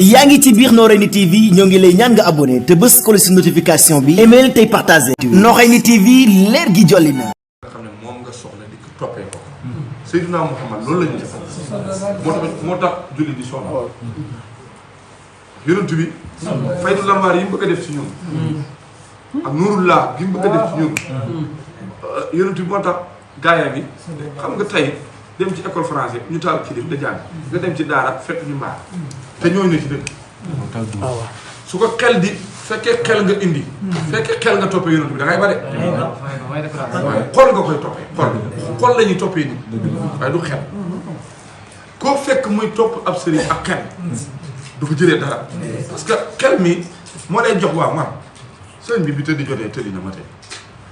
yaa ngi ci biir Noreyni TV ñoo ngi lay ñaan nga abonné te bës ko ci notification bi email tey partagé. Noreyni TV leer gi jolli na. nga xam ne moom nga soxla di ko toppee ko. Seydina Muhammad loolu la ñu def moo tax julli di soxla. yonent bi. faydu lambaar yi mu bëgg a def ci ñun. ak nuurullah gi mu bëgg a def ci ñun. yonent bi moo tax gaaya bi xam nga tey dem ci école français ñu taal ci da jàng nga dem ci daara fekk ñu mbaar te ñooñu ne ci dëkk. su ko xel di fekkee xel nga indi. fekkee xel nga toppee yonent bi da ngay bare. waaye xol nga koy toppee xol la ñuy toppee nit. waaye du xel. koo fekk muy topp ab sëriñ ak xel. du ko jëlee dara. parce que xel mi moo lay jox waaw man sëriñ bi tëddi jotee tëddi na ma tey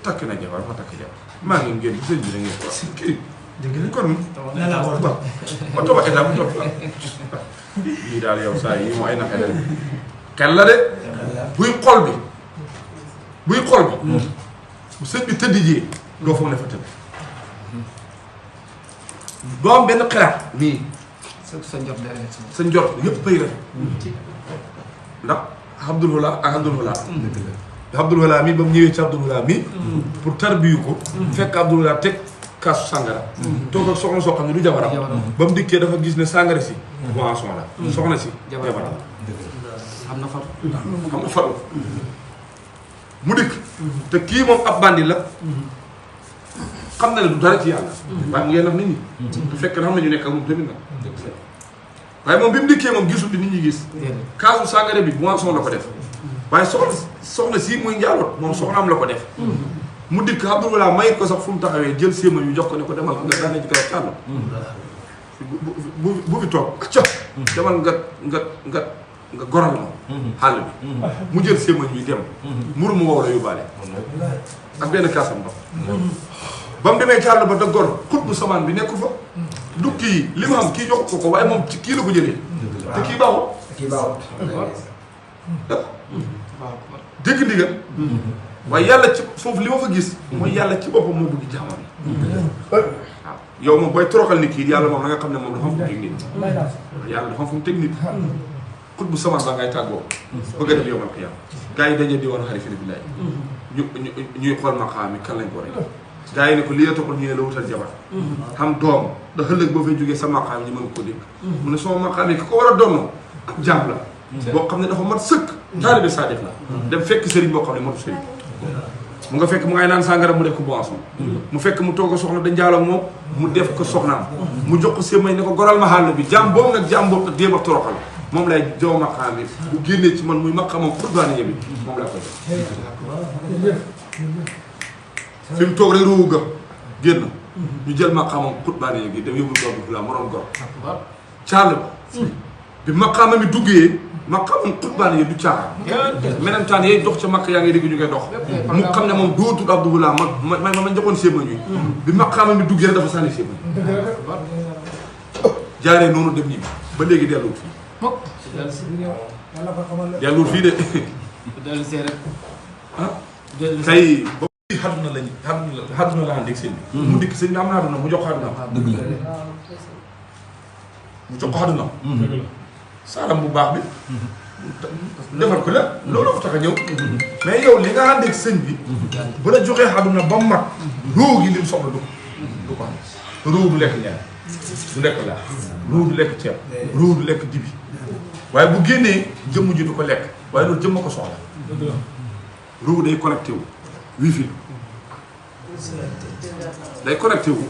takk na jabar ma takk jabar maa ngi ngeen sëriñ bi da ngeen ko kii. kon ba toba état bu topp lii daal yow saa yi moo ay naxe la xel la de buy xol bi bu sëñ bi tëdd jee doo foog ne fa tëdd doo am benn xalaat nii sa njort yëpp bëy rek ndax Abdul Wala ak Abdul Wala Abdul Wala mi ba mu ñëwee ci Abdul Wala mi pour tarbiyu ko fekk Abdul Wala teg kaasu sàngara toog ak soxna soo xam ne du jabaram ba mu dikkee dafa gis ne sàngara si boisson la soxna si jabaram xam na fatu mu dikk te kii moom ab bandi la xam na ne du dara ci yàlla waaye mu ngeen nax nit ñi te fekk na xam ne ñu nekk ak moom tamit nag waaye moom bi mu dikkee moom gisul bi nit ñi gis kaasu sàngara bi boisson la ko def waaye soxna si muy njaaloot moom soxnaam la ko def mu dikk Abdul Wala may ko sax fu mu taxawee jël séema ñu jox ko ne ko demal nga daane ci kaw tànn bu fi toog co demal nga goral ma xàll bi mu jël séema ñuy dem muru mu wow la yóbbaale ak benn kaasam ndox ba mu demee càll ba da gor xut bu samaan bi nekku fa du kii li ma xam kii jox ko waaye moom ci kii la ko jëlee te kii baaxul dégg ndigal waaye yàlla ci foofu li ma fa gis mooy yàlla ci boppam moo bëgg jaamam waaw yow moom booy toroxal nit kii yàlla moom na nga xam ne moom dafa am fu mu teg nit yàlla dafa am fu mu teg nit xut bu samaan ba ngay tàggoo bëgg a def yow man xiyam gars yi daje di woon xarifina billaay ñuy xool maqaam mi kan lañ ko rek gars yi ne ko li taxul ñu ne la wutal jabar xam doom da ëllëg boo fay jógee sa maqaam yi ñu mën ko dégg mu ne sama maqaam yi ki ko war a donnoo ab jaam la boo xam ne dafa mat sëkk taalibe saa def la dem fekk sëriñ boo xam ne matu sëriñ mu nga fekk mu ngay naan sàngara mu def ko boisson mu fekk mu toog a soxna da njaaloo moom mu def ko soxnaam mu jox ko sémay ne ko goral ma xàll bi jaam boobu nag jaam boobu te déem a toroxal moom lay jow maqaam bi bu génnee ci man muy maqaamam xurbaaniya bi moom laa koy def fi mu toog rek róowu ga génn ñu jël maqaamam xurbaaniya bi dem yóbbu gor bi la moroon gor càll ba bi maqaamam mi duggee maqaamam xutbaaniya du caaxaan menentaan yay dox ca makk yaa ngi dégg ñu ngay dox mu xam ne moom dootul Abdullah ma njëkkoon séema ñuy bi maqaamam mi duggee rek dafa sànni séema jaaree noonu dem ñibbi ba léegi delluwul fii delluwul fii de tey ba xaduna lañ xaduna la ànd ak sëñ bi mu dikk sëñ bi am na xaduna mu jox xaduna mu jox ko xaduna saaram bu baax bi defal ko la loolu ko tax a ñëw mais yow li nga ànd ak sëñ bi bu la joxee xaduna ba mu mat róo gi lim soxla du ko am róo du lekk ñaar du lekk laa róo du lekk ceeb róo du lekk dibi waaye bu génnee jëmm ji du ko lekk waaye loolu jëmm ko soxla róo day connecté wu wifi day connecté wu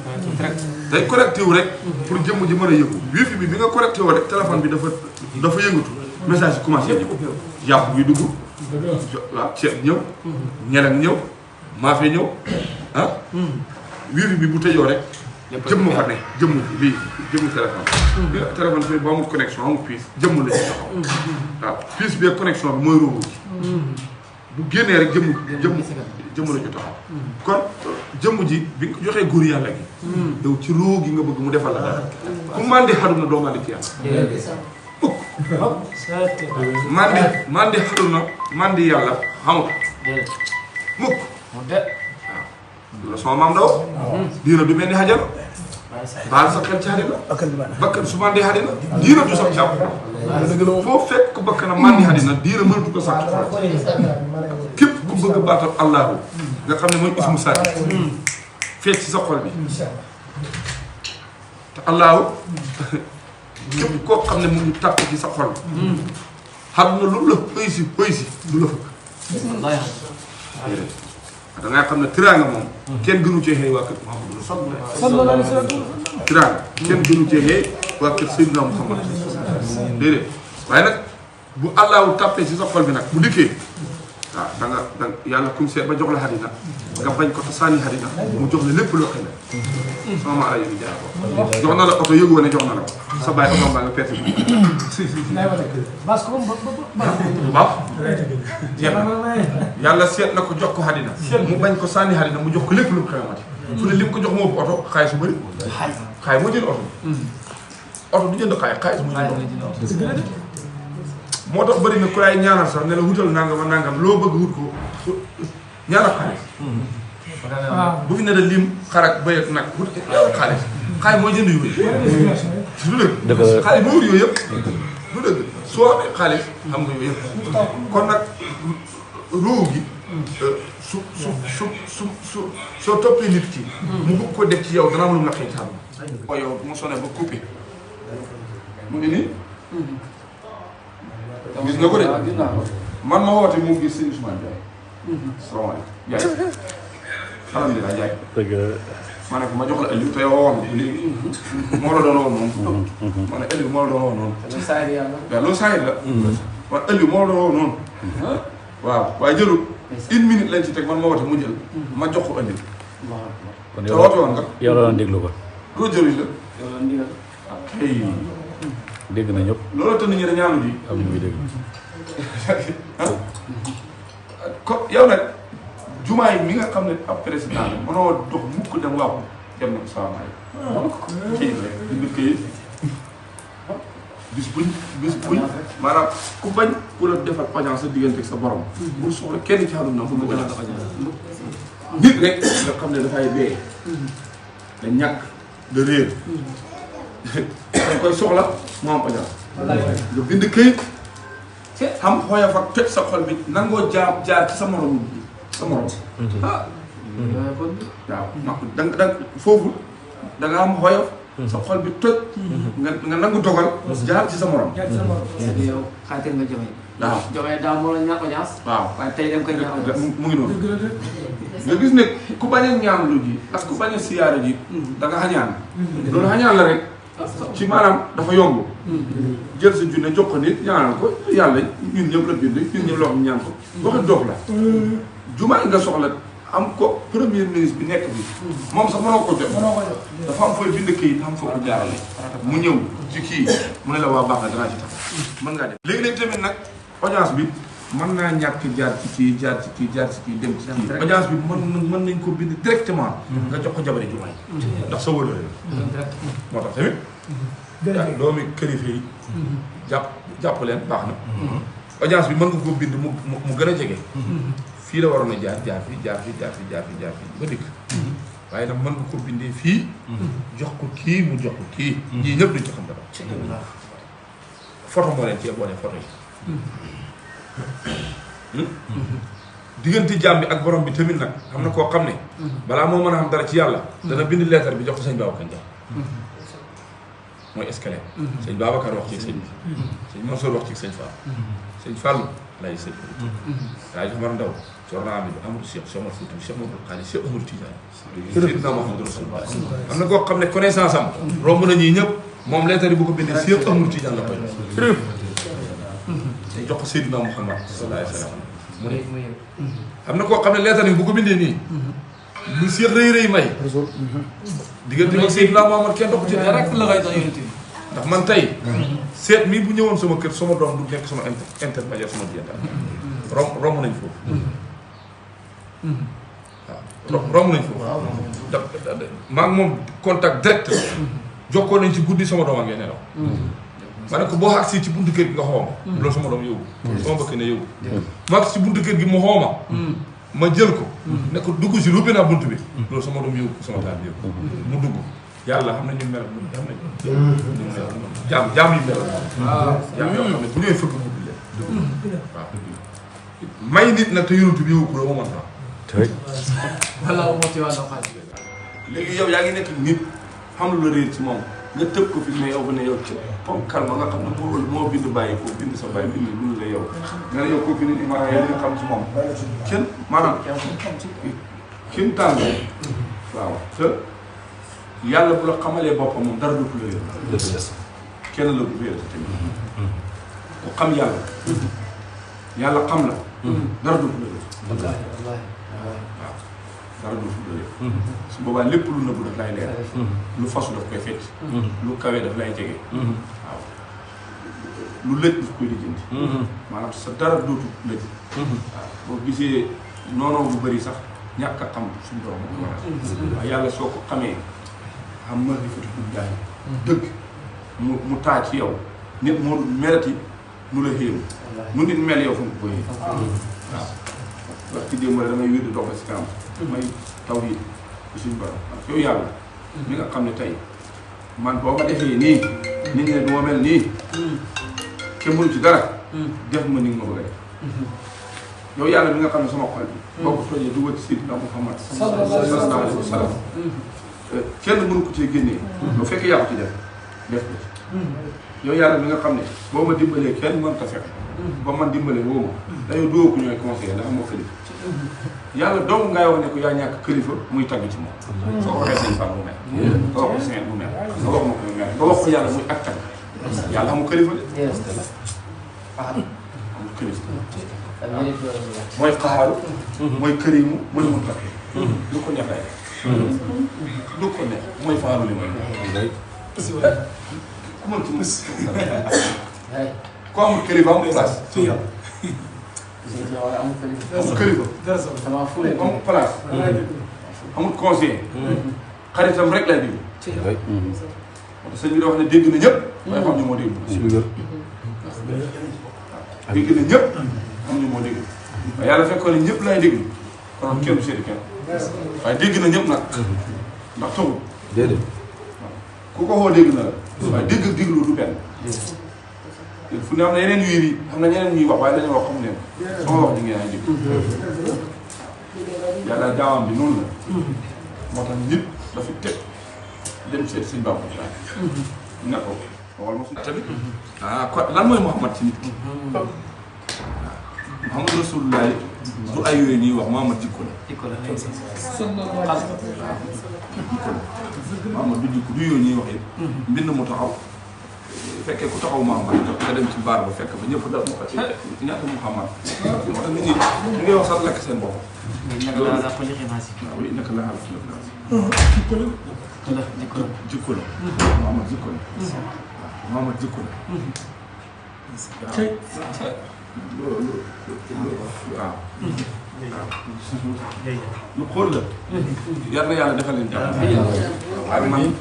day connecté wu rek pour jëmm ji mën a yëngu wifi bi nga connecté wu rek téléphone bi dafa yëngatu message yi commencé ñëw yàpp bi dugg waaw ceeb ñëw ñeleng ñëw maafe ñëw ah wifi bi bu tëjoo rek jëmm fa ne jëmm bii jëmm téléphone bi boo amul connexion amul puce jëmm la ci taxaw waaw puce bi connexion bi mooy róobu bu génnee rek jëmm la ñu taxaw kon jëmm ji bi nga ko joxee góor yàlla gi yow ci róo gi nga bëgg mu defal la dara ku mandi xaduna doo mandi ci yàlla mandi xaduna mandi yàlla xamul mukk waaw la sama maam daw diina du mel ni xajal baal sa xel ci àddina bakkan su màndee àddina diina du sax jàpp foo fekk ku bakkanam màndi àddina diina mënatu ko sax képp ku bëgg baatam allahu nga xam ne mooy ismu saati feet ci sa xol bi te allahu képp koo xam ne mu ngi tàpp ci sa xol xam na lu la xëy si du la fëkk da ngay xam ne tiraanga moom kenn gënu cee xëy waa kër Muhammadu sallallahu alayhi wa sallam tiraanga kenn gënu cee xëy waa kër Seydina Muhammad déedéet waaye nag bu allahu tàppee ci sa xol bi nag bu dikkee waaw da nga yàlla kum seet ba jox la xadina nga bañ ko te sànni xadina mu jox la lépp loo xam ne sama maa la yëngu jaar ko jox na la oto yëgu woon ne jox na la ko sa bàyyi oto mbaa nga perte bi bu baax jeex na yàlla seet na ko jox ko xadina mu bañ ko sànni xadina mu jox ko lépp lu mu xewamati fu ne li mu ko jox moo ëpp oto xaalis su bëri xaalis moo jënd oto du jënd xaalis moo jënd oto moo tax bëri na ku laay ñaanal sax ne la wutal nangam ak nangam loo bëgg wut ko ñaanal xaalis. bu fi ne la lim xarak bëy ak nag wut xaalis mooy jënd yooyu. du dëgg xaalis moo wut yooyu yëpp. du dëgg soo amee xaalis xam nga yooyu yëpp kon nag ruu gi soo toppee nit ki. mu bëgg ko def ci yow dana am lu mu la xëy ci àdduna. yow mu sonné ba coupé mu ngi nii. gis nga ko de man ma woote moom gis sëñ Ousmane Ndiaye. salaamaaleykum Ndiaye. alhamdulilah Ndiaye. dëgg la. ma ne ko ma jox la ëllëg te yow woon léegi. moo la doon woon noonu. ma ne ëllëg moo la doon woon noonu. loolu saa yi yàlla. waaw loolu saa yi la. man ëllëg moo la doon woon noonu. waaw waaye jëlul 1 minute lañ ci teg man ma woote mu jël. ma jox ko ëllëg. kon te woote woon nga. yow la doon déglu ko. loolu jëriñ la. yow la ndigal. dégg na ñëpp. looloo tax nit ñi dañu ñaanu ji. am na muy dégg. ko yow nag jumaa yi mi nga xam ne ab président la mënoo dox mukk dem waaw dem na ko salaamaaleykum. kii rek di nga këyit bis buñ maanaam ku bañ ku la defal audience sa diggante ak sa borom. bu soxla kenn ci xalum na fu mu ko audience nit rek nga xam ne dafay dee. da ñàkk da réer. dañ koy soxla mu am audience. nga bind këyit xam xooya fa toj sa xol bi nangoo jaar ci sa morom ah waaw da foofu da nga am xooyof sa xol bi toj nga nangu dogal jaar ci sa morom yow xaatir nga joxe. waaw joxe daaw moo la ñàkk audience. waaw waaye tey dem koy ñàkk audience. mu ngi noonu nga gis ne ku bañ a ñaan lu ji ak ku bañ a siyaara ji da nga xañaan loolu xañaan la rek ci maanaam dafa yomb jël sa junne jox ko nit ñaanal ko yàlla ñun ñëpp la bind ñun ñëpp la wax ñaan ko waxi doog la jumaa nga soxla am ko premier ministre bi nekk bi moom sax mënoo ko jot dafa am fooy bind kii am foo ko jaarale mu ñëw ci kii mu ne la waa baax na danaa ci tax mën ngaa def léegi-léegi tamit nag audience bi mën naa ñàkk jaar ci kii jaar ci kii jaar ci kii dem ci kii audience bi mën nañ ko bind directement nga jox ko jabari jumaa yi ndax sa wëloo la moo tax tamit doomi kilifa yi jàpp leen baax na audience bi mën nga ko bind mu gën a jege fii la waroon a jaar fii ba dikk waaye nag mën nga ko bindee fii jox ko kii mu jox ko kii ñii ñëpp dañ ci xam dara photo moo leen cee boole photo yi diggante jaam bi ak borom bi tamit nag xam na koo xam ne balaa moo mën a xam dara ci yàlla dana bind leetar bi jox ko sëñ Babacar Ndiaye mooy escalier sëñ Babacar wax ci sëñ bi sëñ Mansour wax ci sëñ Fall sëñ Fall lay sëñ waaye Omar Ndaw Corna Amid Amadou Cheikh Omar Fouti Cheikh Mamadou Khali Cheikh Amadou Tidiane Seydina Mouhamadou Rasulullah am na koo xam ne connaissance am romb na ñii ñëpp moom leetar yi bu ko bindee Cheikh Amadou Tidiane la koy jox ko Seydina Mouhamad sallallahu alayhi wa sallam mu ne am na koo xam ne leetar yi bu ko bindee nii lu Cheikh rëy may diggante ak Seydina Mouhamad kenn dox ci rek la koy doon yonent bi ndax man tey seet mii bu ñëwoon sama kër sama doom du nekk sama intermédiaire sama diggante romb nañ foofu waaw romb nañ foofu da maa ngi moom contact direct jokkoo nañ ci guddi sama doom ak ngeen nelaw ma ne ko boo agsi ci buntu kër gi nga xooma loolu sama doom yóbbu sama mbëkk ne yóbbu ma agsi ci buntu kër gi mu xooma ma jël ko ne ko dugg si rubbi naa buntu bi loolu sama doom yóbbu sama taal yóbbu mu dugg yàlla xam na ñu mel ñu xam nañ jaam yi mel jaam yoo xam ne bu ñëwee fëgg mu bi leen waaw may nit nag te yonent bi yow ko doo ma mën wala moo ci waa doxal. léegi yow yaa ngi nekk nit xam lu la réer ci moom nga tëb ko fi mais yow ba ne yow ci ponkal ma nga xam ne moo bind bàyyi ko bind sa bàyyi bind la yow nga ne yow kooku nit maanaam yow li nga xam ci moom kenn maanaam kenn tàng waaw te yàlla bu la xamalee boppam moom dara dootu la réer kenn la du réer tamit ku xam yàlla yàlla xam la dara dootu la réer dara du fu dëgg su boobaa lépp lu nëbbu daf lay leer lu fasu daf koy fecc lu kawe daf lay jege waaw lu lëj daf koy lijjanti maanaam sa dara dootu lëj waaw boo gisee noonoo bu bëri sax ñàkk a xam suñu borom moo ko waral waaw yàlla soo ko xamee xam ma di fati jaay dëgg mu taa ci yow nit moo melati nu la xéeru nu nit mel yow fu mu ko yéen waaw wax ci démb rek damay wér di dox si kanam may taw yi suñu borom yow yàlla mi nga xam ne tey man boo ma defee nii nit ñi ne du ma mel nii te mënu ci dara def ma ni nga ma bëgg a def yow yàlla mi nga xam ne sama xol bi boo ko tojee dugal ci Seydina Muhammad sallallahu alayhi wa sallam kenn mënu ko cee génnee bu fekkee yaa ko ci def ko ci yow yàlla mi nga xam ne boo ma dimbalee kenn mën ta fexe ba man dimbalee woo ma dañoo doo ko ñooy conseillé ndax moo kilifa yàlla dong ngay wax ne ko yaa ñàkk kilifa muy tagg ci moom soo ko waxee sëñ Fall mu mel nga wax ko sëñ mu mel nga wax ma ko mu mel nga wax ko yàlla muy ak tagg yàlla amul kilifa de amul kilifa mooy xaaru mooy kërimu mooy mun taxee lu ko neex lay lu ko neex mooy faaru li mooy ku mën ci mus ko amul kilifa amul place amul kilifa amul place amul conseil xaritam rek lay déglu moo tax sëñ bi da wax ne dégg na ñëpp waaye xam ñu moo déglu dégg na ñëpp xam ñu moo déglu waaye yàlla fekkoon ne ñëpp lay déglu kon kenn du seeti kenn waaye dégg na ñëpp nag ndax tawul déedéet ku ko xoo dégg na la waaye dégg ak déglu du benn fu ne am na yeneen yuy xam na ñeneen ñuy wax waaye dañoo wax xamu leen sama wax di ngeen ay dégg yàlla jaamam bi noonu la moo tax nit dafa teg dem seet sëñ Bamba ne ko waxal ma tamit kon lan mooy Muhammad ci nit ki Muhammad Rasulullah du ay yooyu ñuy wax Muhammad jikko la Muhammad du jikko du yooyu ñuy wax yëpp mbind mu taxaw fekkee ku taxaw Muhammad nga dem ci baar ba fekk ba ñëpp da ñaata Muhammad moo tax nit ñi ñu ngi wax sax lekk seen bopp waaw oui naka la xaalis jikko la Muhammad jikko la waaw Muhammad jikko la waaw lu xool la yar na yàlla defal leen jàmm waaye man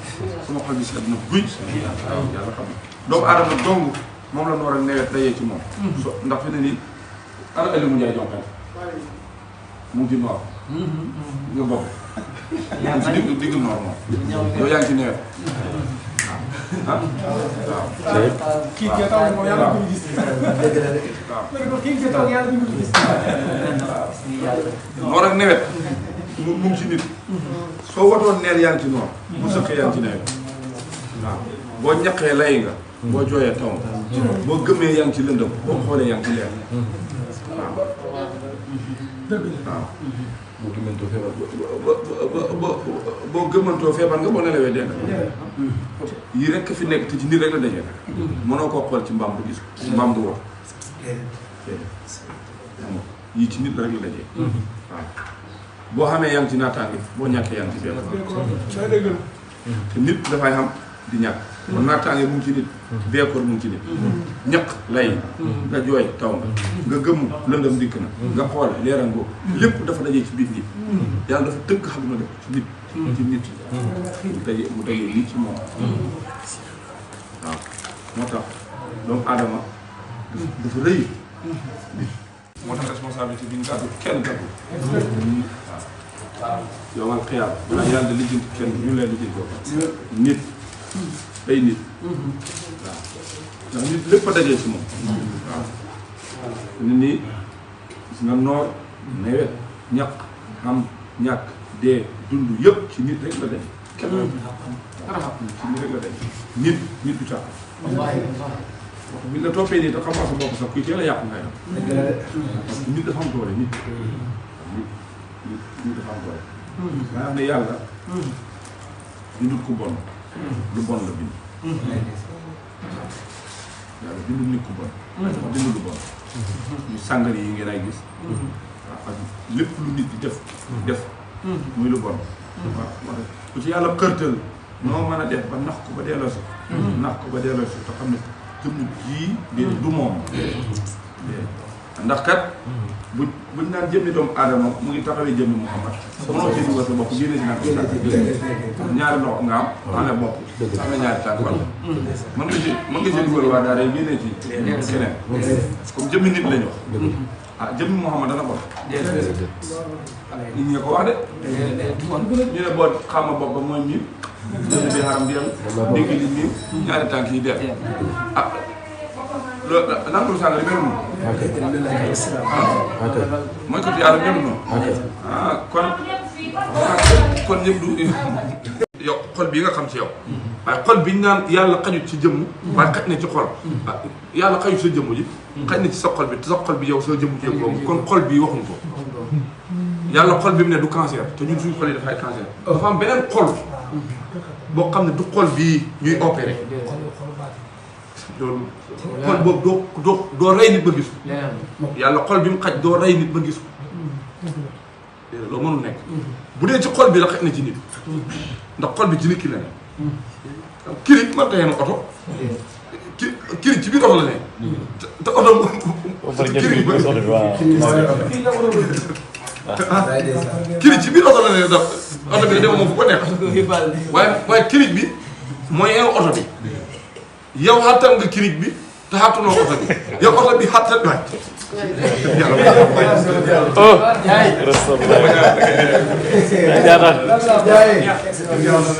sama xol bi seet na guy waaw yàlla xam na doomu aadama dong moom la noor ak nawet dayee ci moom so ndax fi ne nii ana ëllëg mu njaay jonkan mu ngi ci noor nga bokk ci digg noor moom yow yaa ngi ci nawet waaw kii kii taw moom yàlla bu ñu gis. waaw kii kii taw yàlla bu ñu gis. noor ak nawet mu ngi ci nit soo watoon neel yaa ngi ci noor bu sëqee yaa ngi ci nawet waaw boo ñaqee lay nga boo jooyee taw boo gëmee yaa ngi ci lëndëm boo xoolee yaa ngi ci leer waaw waaw boo gëmantoo feebar boo gëmantoo feebar nga boo nelawee dee nga yii rek fi nekk te ci nit rek la dajee mënoo koo xool ci mbaam du gis mbaam du wax yii ci nit rek la dajee waaw boo xamee yaa ngi ci naataange boo ñàkkee yaa ngi ci benn te nit dafay xam di ñàkk kon naataange mu ngi ci nit beekoor mu ngi ci nit ñaq lay nga jooy taw nga gëmm lëndëm dikk na nga xool leeral boobu lépp dafa dajee ci biir nit yàlla dafa tënk xam na def ci nit mu dajee lii ci moom waaw moo tax doomu aadama dafa rëy moo tax responsabilité bi ñu gàddu kenn gàddu waaw yow man xiyaam ndax yàlla lijjanti kenn ñu leen lijjanti nit ay nit waaw ndax nit lépp a dajee ci moom waaw nit ñi gis nga noor nawet ñàkk am ñàkk dee dund yëpp ci nit rek la dañ kenn ci nit rek la dañ nit du tax bi la toppee nii te xamoo sa bopp sax kuy teel a yàqu ngay def parce que nit dafa am doole nit dafa am doole nga xam ne yàlla bindul ku bon lu bon la bind yàlla bindul nit ku bon dafa bind lu bon ñu sàngar yi ngeen ay gis waaw parce que lépp lu nit di def muy lu bon waaw ku ci yàlla xërtal noo mën a def ba nax ko ba delloo si te xam ne jëmm jii du moom ndax kat buñ naan jëmmi doomu aadama mu ngi taxawee jëmmi Muhammad mënoo ci dugal sa bopp génne si naan ko ñaari loxo nga am amee bopp amee ñaari tànk wala mën nga ci dugal waa daara yi génne ci keneen comme jëmmi nit lañu wax jëmmi Muhammad dana bon nit ñi ko wax de ñu ne boo xama bopp ba mooy miim jëmmi bi xaram dem dégg li miim ñaari tànk yi dem loolu nangul sànq melu noonu. mooy côté yàlla melu noonu. kon ñëpp du yow xol bii nga xam ci yow. waaye xol bi ñu naan yàlla xajut ci jëmm. waaye xaj na ci xol. yàlla xajut sa jëmm ji. xaj na ci sa xol bi te sa xol bi yow sa jëmm ci boobu kon xol bii waxuñ ko. yàlla xol bi mu ne du cancer te ñun suñu xol yi dafay cancer. dafa am beneen xol boo xam ne du xol bii ñuy opéré. loolu xol boobu doo rey nit ba gis ko yàlla xol bi mu xaj doo rey nit ba gis ko loolu mënul nekk bu dee ci xol bi la xaj na ci nit ndax xol bi ci nit ki la ne kiri man tayee na oto kiri ci biir oto la ne te oto kiri ci biir oto la ne daf oto bi dema moom fu ko nekk waaye kiri bi mooy yeewu oto bi yow xattan nga kirij bi te xattanoo oto bi yow oto bi xattan waay yàlla